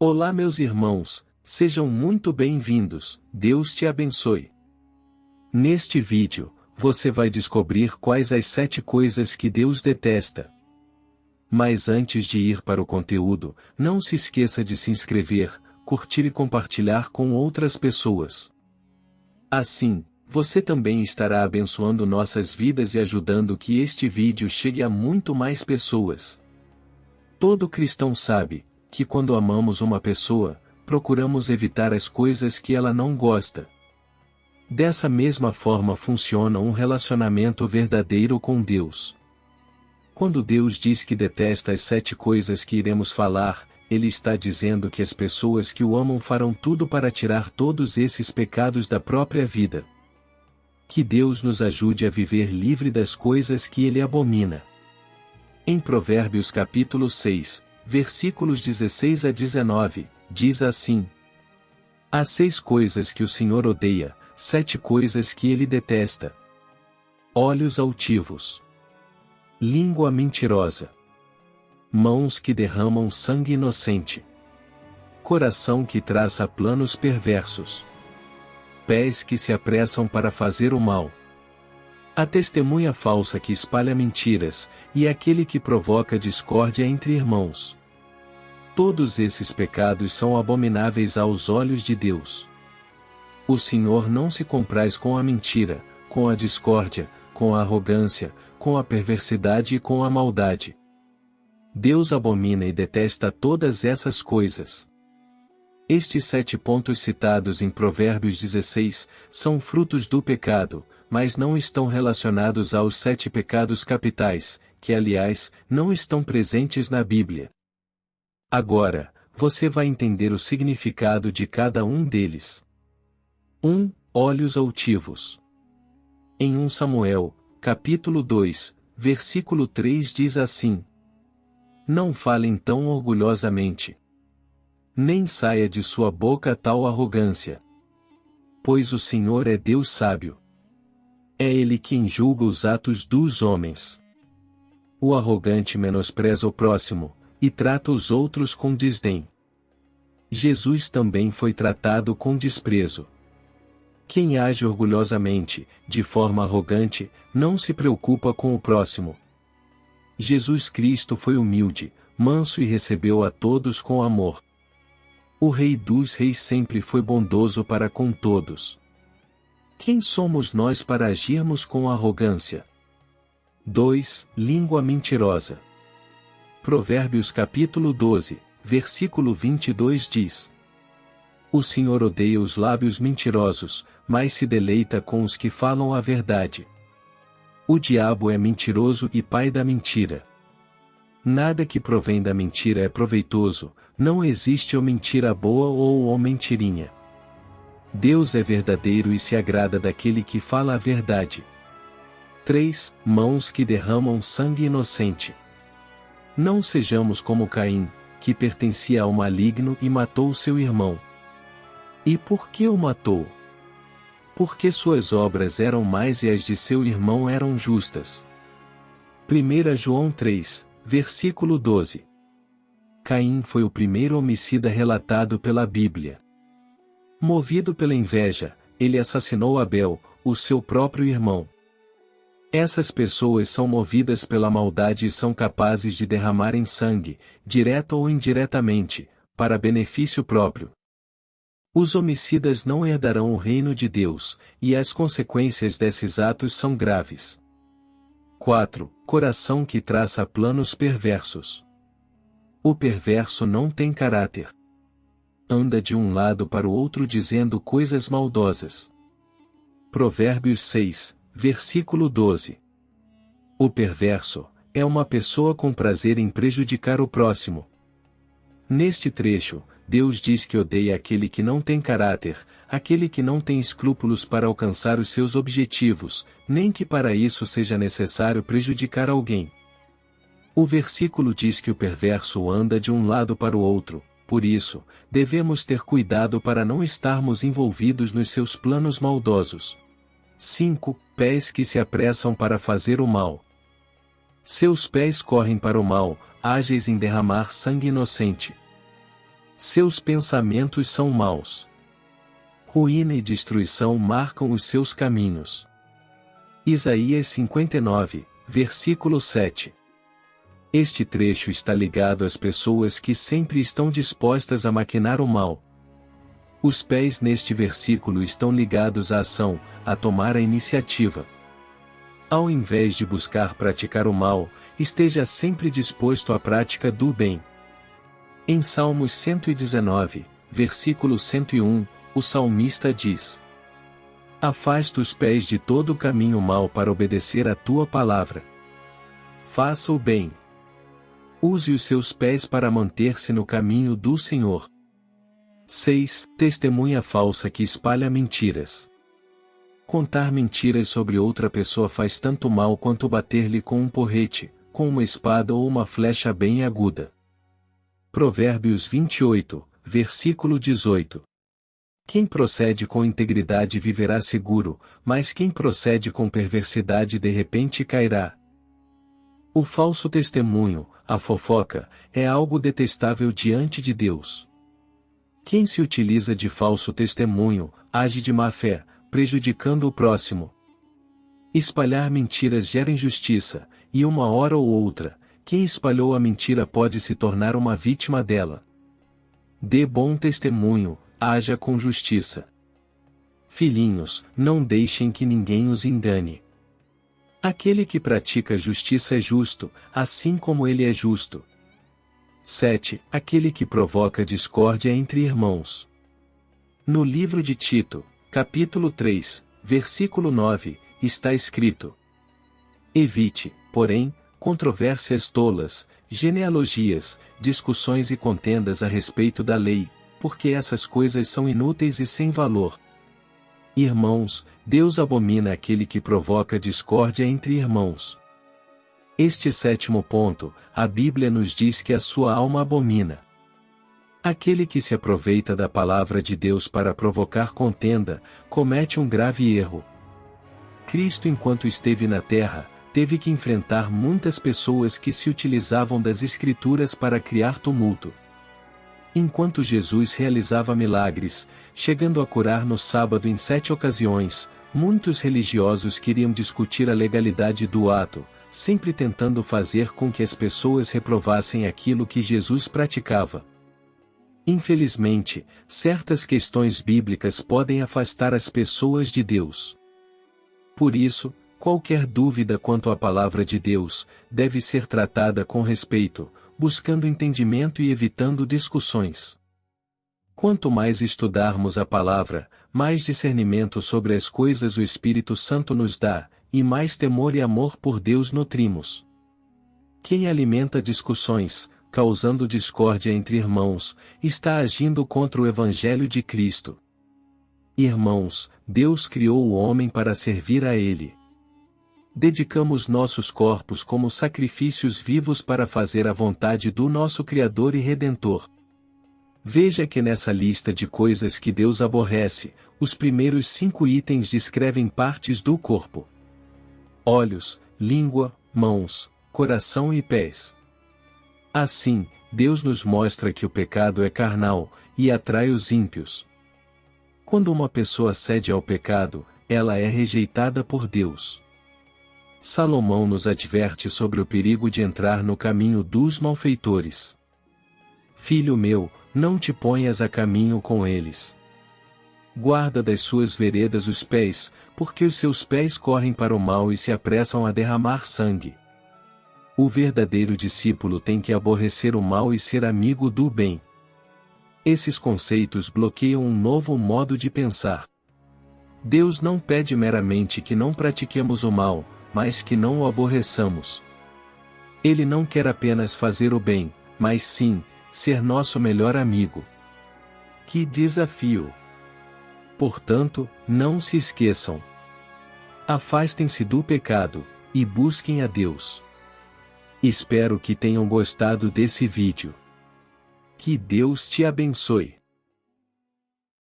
Olá, meus irmãos, sejam muito bem-vindos, Deus te abençoe. Neste vídeo, você vai descobrir quais as 7 coisas que Deus detesta. Mas antes de ir para o conteúdo, não se esqueça de se inscrever, curtir e compartilhar com outras pessoas. Assim, você também estará abençoando nossas vidas e ajudando que este vídeo chegue a muito mais pessoas. Todo cristão sabe que quando amamos uma pessoa, procuramos evitar as coisas que ela não gosta. Dessa mesma forma funciona um relacionamento verdadeiro com Deus. Quando Deus diz que detesta as 7 coisas que iremos falar, Ele está dizendo que as pessoas que o amam farão tudo para tirar todos esses pecados da própria vida. Que Deus nos ajude a viver livre das coisas que Ele abomina. Em Provérbios capítulo 6, versículos 16 a 19, diz assim: Há 6 coisas que o Senhor odeia, 7 coisas que Ele detesta: olhos altivos, língua mentirosa, mãos que derramam sangue inocente, coração que traça planos perversos, pés que se apressam para fazer o mal, a testemunha falsa que espalha mentiras, e aquele que provoca discórdia entre irmãos. Todos esses pecados são abomináveis aos olhos de Deus. O Senhor não se compraz com a mentira, com a discórdia, com a arrogância, com a perversidade e com a maldade. Deus abomina e detesta todas essas coisas. Estes 7 pontos citados em Provérbios 16 são frutos do pecado, mas não estão relacionados aos 7 pecados capitais, que aliás, não estão presentes na Bíblia. Agora, você vai entender o significado de cada um deles. 1. Olhos altivos. Em 1 Samuel, capítulo 2, versículo 3 diz assim: Não falem tão orgulhosamente, nem saia de sua boca tal arrogância. Pois o Senhor é Deus sábio. É Ele quem julga os atos dos homens. O arrogante menospreza o próximo, e trata os outros com desdém. Jesus também foi tratado com desprezo. Quem age orgulhosamente, de forma arrogante, não se preocupa com o próximo. Jesus Cristo foi humilde, manso e recebeu a todos com amor. O Rei dos Reis sempre foi bondoso para com todos. Quem somos nós para agirmos com arrogância? 2. Língua mentirosa. Provérbios capítulo 12, versículo 22 diz: O Senhor odeia os lábios mentirosos, mas se deleita com os que falam a verdade. O diabo é mentiroso e pai da mentira. Nada que provém da mentira é proveitoso, não existe ou mentira boa ou mentirinha. Deus é verdadeiro e se agrada daquele que fala a verdade. 3. Mãos que derramam sangue inocente. Não sejamos como Caim, que pertencia ao maligno e matou seu irmão. E por que o matou? Porque suas obras eram más e as de seu irmão eram justas. 1 João 3, versículo 12. Caim foi o primeiro homicida relatado pela Bíblia. Movido pela inveja, ele assassinou Abel, o seu próprio irmão. Essas pessoas são movidas pela maldade e são capazes de derramarem sangue, direta ou indiretamente, para benefício próprio. Os homicidas não herdarão o reino de Deus, e as consequências desses atos são graves. 4. Coração que traça planos perversos. O perverso não tem caráter. Anda de um lado para o outro dizendo coisas maldosas. Provérbios 6, versículo 12. O perverso é uma pessoa com prazer em prejudicar o próximo. Neste trecho, Deus diz que odeia aquele que não tem caráter, aquele que não tem escrúpulos para alcançar os seus objetivos, nem que para isso seja necessário prejudicar alguém. O versículo diz que o perverso anda de um lado para o outro, por isso, devemos ter cuidado para não estarmos envolvidos nos seus planos maldosos. 5. Pés que se apressam para fazer o mal. Seus pés correm para o mal, ágeis em derramar sangue inocente. Seus pensamentos são maus. Ruína e destruição marcam os seus caminhos. Isaías 59, versículo 7. Este trecho está ligado às pessoas que sempre estão dispostas a maquinar o mal. Os pés neste versículo estão ligados à ação, a tomar a iniciativa. Ao invés de buscar praticar o mal, esteja sempre disposto à prática do bem. Em Salmos 119, versículo 101, o salmista diz: Afasta os pés de todo o caminho mau para obedecer à tua palavra. Faça o bem. Use os seus pés para manter-se no caminho do Senhor. 6. Testemunha falsa que espalha mentiras. Contar mentiras sobre outra pessoa faz tanto mal quanto bater-lhe com um porrete, com uma espada ou uma flecha bem aguda. Provérbios 28, versículo 18. Quem procede com integridade viverá seguro, mas quem procede com perversidade de repente cairá. O falso testemunho, a fofoca, é algo detestável diante de Deus. Quem se utiliza de falso testemunho, age de má fé, prejudicando o próximo. Espalhar mentiras gera injustiça, e uma hora ou outra, quem espalhou a mentira pode se tornar uma vítima dela. Dê bom testemunho, haja com justiça. Filhinhos, não deixem que ninguém os engane. Aquele que pratica justiça é justo, assim como ele é justo. 7. Aquele que provoca discórdia entre irmãos. No livro de Tito, capítulo 3, versículo 9, está escrito: Evite, porém, controvérsias tolas, genealogias, discussões e contendas a respeito da lei, porque essas coisas são inúteis e sem valor. Irmãos, Deus abomina aquele que provoca discórdia entre irmãos. Este 7º ponto, a Bíblia nos diz que a sua alma abomina. Aquele que se aproveita da palavra de Deus para provocar contenda, comete um grave erro. Cristo, enquanto esteve na terra, teve que enfrentar muitas pessoas que se utilizavam das Escrituras para criar tumulto. Enquanto Jesus realizava milagres, chegando a curar no sábado em 7 ocasiões, muitos religiosos queriam discutir a legalidade do ato, sempre tentando fazer com que as pessoas reprovassem aquilo que Jesus praticava. Infelizmente, certas questões bíblicas podem afastar as pessoas de Deus. Por isso, qualquer dúvida quanto à palavra de Deus, deve ser tratada com respeito, buscando entendimento e evitando discussões. Quanto mais estudarmos a palavra, mais discernimento sobre as coisas o Espírito Santo nos dá, e mais temor e amor por Deus nutrimos. Quem alimenta discussões, causando discórdia entre irmãos, está agindo contra o Evangelho de Cristo. Irmãos, Deus criou o homem para servir a Ele. Dedicamos nossos corpos como sacrifícios vivos para fazer a vontade do nosso Criador e Redentor. Veja que nessa lista de coisas que Deus aborrece, os primeiros 5 itens descrevem partes do corpo: olhos, língua, mãos, coração e pés. Assim, Deus nos mostra que o pecado é carnal, e atrai os ímpios. Quando uma pessoa cede ao pecado, ela é rejeitada por Deus. Salomão nos adverte sobre o perigo de entrar no caminho dos malfeitores. Filho meu, não te ponhas a caminho com eles. Guarda das suas veredas os pés, porque os seus pés correm para o mal e se apressam a derramar sangue. O verdadeiro discípulo tem que aborrecer o mal e ser amigo do bem. Esses conceitos bloqueiam um novo modo de pensar. Deus não pede meramente que não pratiquemos o mal, mas que não o aborreçamos. Ele não quer apenas fazer o bem, mas sim, ser nosso melhor amigo. Que desafio! Portanto, não se esqueçam. Afastem-se do pecado, e busquem a Deus. Espero que tenham gostado desse vídeo. Que Deus te abençoe.